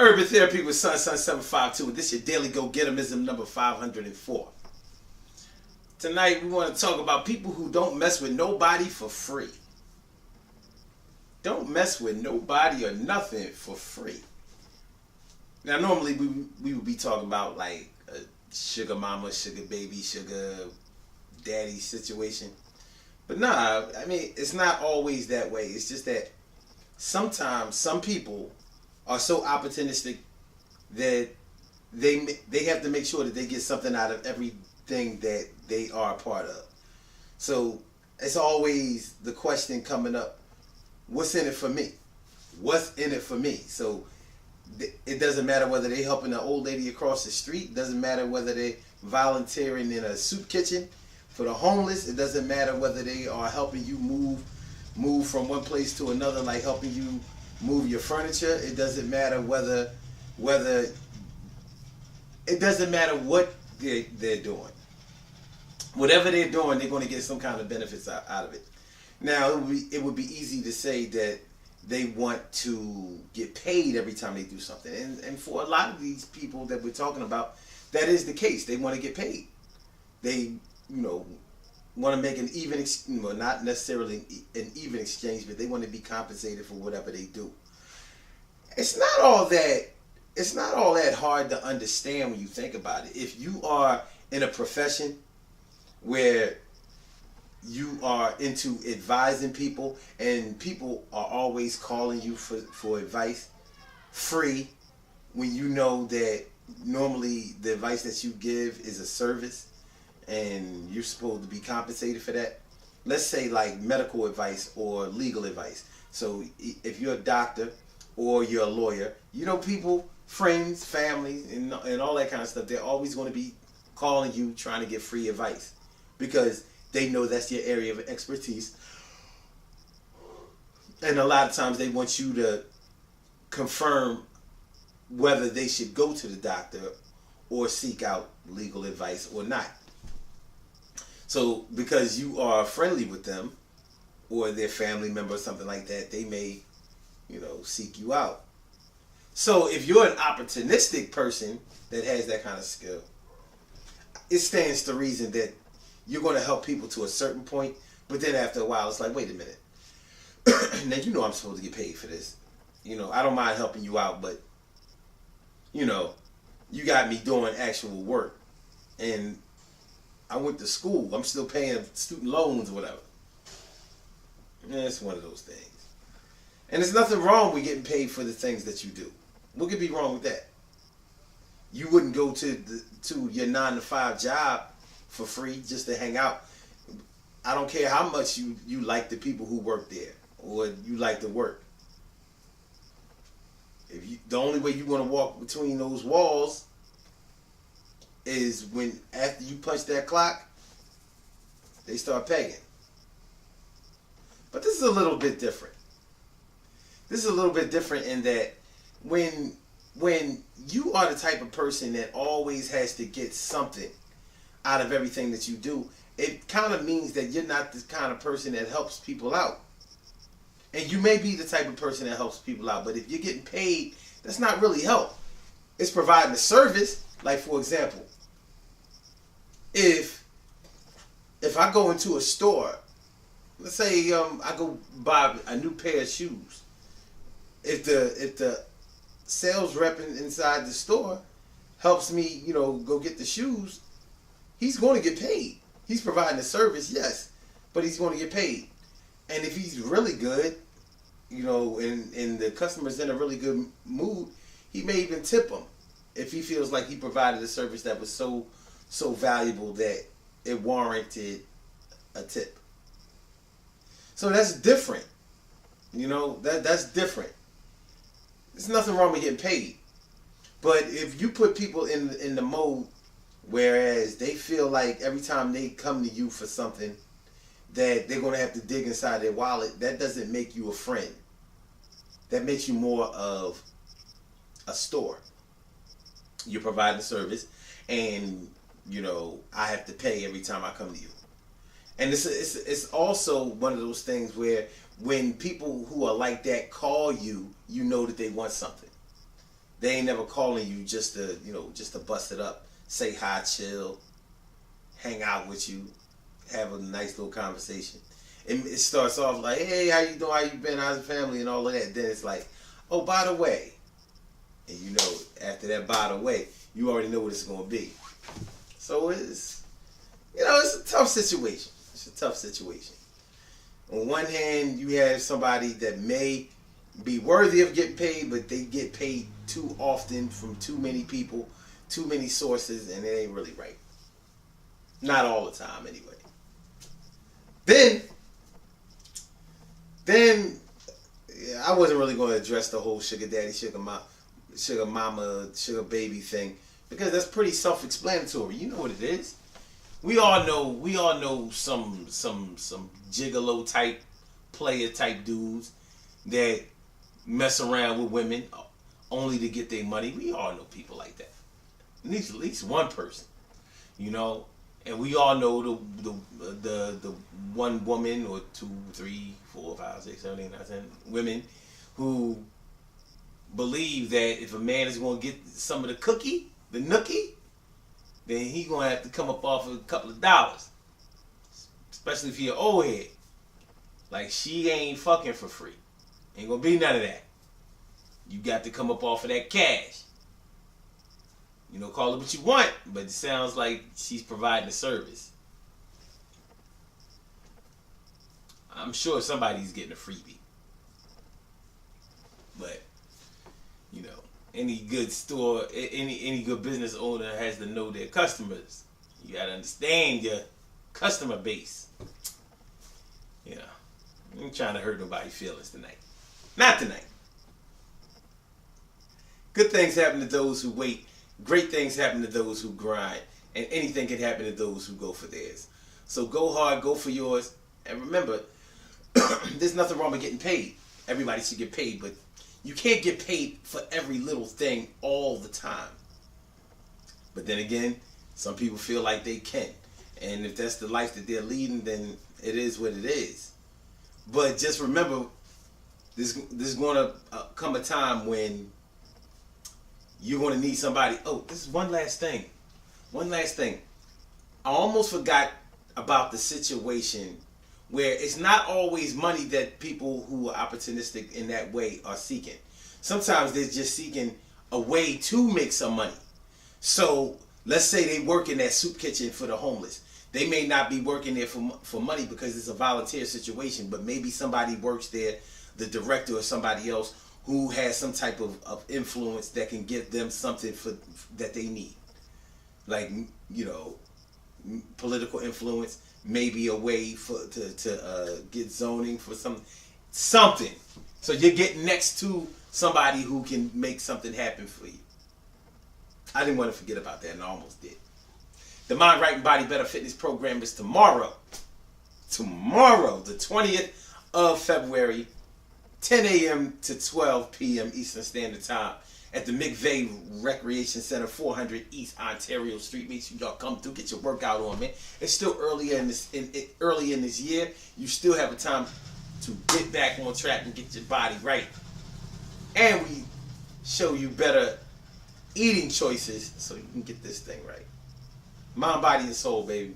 Urban Therapy with Sun 752. This is your daily go-getterism number 504. Tonight we want to talk about people who don't mess with nobody for free. Don't mess with nobody or nothing for free. Now normally we would be talking about like a sugar mama, sugar baby, sugar daddy situation. But nah, I mean, it's not always that way. It's just that sometimes some people are so opportunistic that they have to make sure that they get something out of everything that they are a part of. So it's always the question coming up, what's in it for me? What's in it for me? So it doesn't matter whether they helping an old lady across the street. It doesn't matter whether they volunteering in a soup kitchen for the homeless. It doesn't matter whether they are helping you move from one place to another, like helping you move your furniture. It doesn't matter whether it doesn't matter what they're doing. Whatever they're doing, they're going to get some kind of benefits out of it. Now, it would be easy to say that they want to get paid every time they do something. And for a lot of these people that we're talking about, that is the case. They want to get paid. They, want to make an even, not necessarily an even exchange, but they want to be compensated for whatever they do. It's not all that hard to understand when you think about it. If you are in a profession where you are into advising people and people are always calling you for advice free, when you know that normally the advice that you give is a service and you're supposed to be compensated for that. Let's say like medical advice or legal advice. So if you're a doctor or you're a lawyer, people, friends, family, and all that kind of stuff, they're always going to be calling you trying to get free advice because they know that's your area of expertise. And a lot of times they want you to confirm whether they should go to the doctor or seek out legal advice or not. So because you are friendly with them or their family member or something like that, they may, seek you out. So if you're an opportunistic person that has that kind of skill, it stands to reason that you're going to help people to a certain point, but then after a while, it's like, wait a minute. Now, I'm supposed to get paid for this. I don't mind helping you out, but, you got me doing actual work. And I went to school. I'm still paying student loans or whatever. Yeah, it's one of those things. And there's nothing wrong with getting paid for the things that you do. What could be wrong with that? You wouldn't go to your 9-to-5 job for free just to hang out. I don't care how much you like the people who work there or you like to work. The only way you're going to walk between those walls is when after you punch that clock, they start paying. But this is a little bit different. This is a little bit different in that when you are the type of person that always has to get something out of everything that you do, it kind of means that you're not the kind of person that helps people out. And you may be the type of person that helps people out, but if you're getting paid, that's not really help. It's providing a service. Like, for example, if I go into a store, let's say I go buy a new pair of shoes. If the sales rep inside the store helps me, go get the shoes, he's going to get paid. He's providing a service, yes, but he's going to get paid. And if he's really good, and the customer's in a really good mood, he may even tip him if he feels like he provided a service that was so valuable that it warranted a tip. So that's different. That's different. There's nothing wrong with getting paid. But if you put people in the mode whereas they feel like every time they come to you for something that they're going to have to dig inside their wallet, that doesn't make you a friend. That makes you more of a store. You're providing a service and, I have to pay every time I come to you. And it's also one of those things where when people who are like that call you, you know that they want something. They ain't never calling you just to, just to bust it up, say hi, chill, hang out with you, have a nice little conversation. It starts off like, hey, how you doing? How you been? How's the family? And all of that. Then it's like, oh, by the way. And after that, by the way, you already know what it's going to be. So it's a tough situation. It's a tough situation. On one hand, you have somebody that may be worthy of getting paid, but they get paid too often from too many people, too many sources, and it ain't really right. Not all the time, anyway. Then I wasn't really going to address the whole sugar daddy, sugar mama, sugar baby thing, because that's pretty self-explanatory. You know what it is. We all know some gigolo type, player type dudes that mess around with women only to get their money. We all know people like that. At least one person, and we all know the one woman or 2, 3, 4, 5, 6, 7, 8, 9, 10 women who believe that if a man is going to get some of the nookie, then he going to have to come up off of a couple of dollars. Especially if he an old head. Like, she ain't fucking for free. Ain't going to be none of that. You got to come up off of that cash. Call it what you want, but it sounds like she's providing a service. I'm sure somebody's getting a freebie. But, any good store, any good business owner has to know their customers. You got to understand your customer base. I ain't trying to hurt nobody's feelings tonight. Not tonight. Good things happen to those who wait. Great things happen to those who grind. And anything can happen to those who go for theirs. So go hard, go for yours. And remember, there's nothing wrong with getting paid. Everybody should get paid, but you can't get paid for every little thing all the time. But then again, some people feel like they can. And if that's the life that they're leading, then it is what it is. But just remember, there's going to come a time when you're going to need somebody. Oh, this is one last thing. I almost forgot about the situation where it's not always money that people who are opportunistic in that way are seeking. Sometimes they're just seeking a way to make some money. So let's say they work in that soup kitchen for the homeless. They may not be working there for money because it's a volunteer situation, but maybe somebody works there, the director or somebody else, who has some type of influence that can give them something that they need. Like, political influence, maybe a way to get zoning for something. So you're getting next to somebody who can make something happen for you. I didn't want to forget about that, and I almost did. The Mind, Right, and Body Better Fitness program is tomorrow. Tomorrow, the 20th of February, 10 a.m. to 12 p.m. Eastern Standard Time at the McVeigh Recreation Center, 400 East Ontario Street. Make sure y'all come through, get your workout on, man. It's still early in this year. You still have a time to get back on track and get your body right. And we show you better eating choices so you can get this thing right. Mind, body, and soul, baby.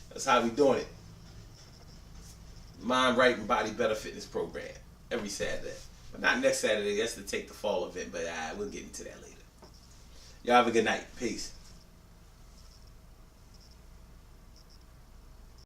That's how we doing it. Mind, Right, and Body Better Fitness program. Every Saturday. But not next Saturday. That's to take the fall event. But we'll get into that later. Y'all have a good night. Peace.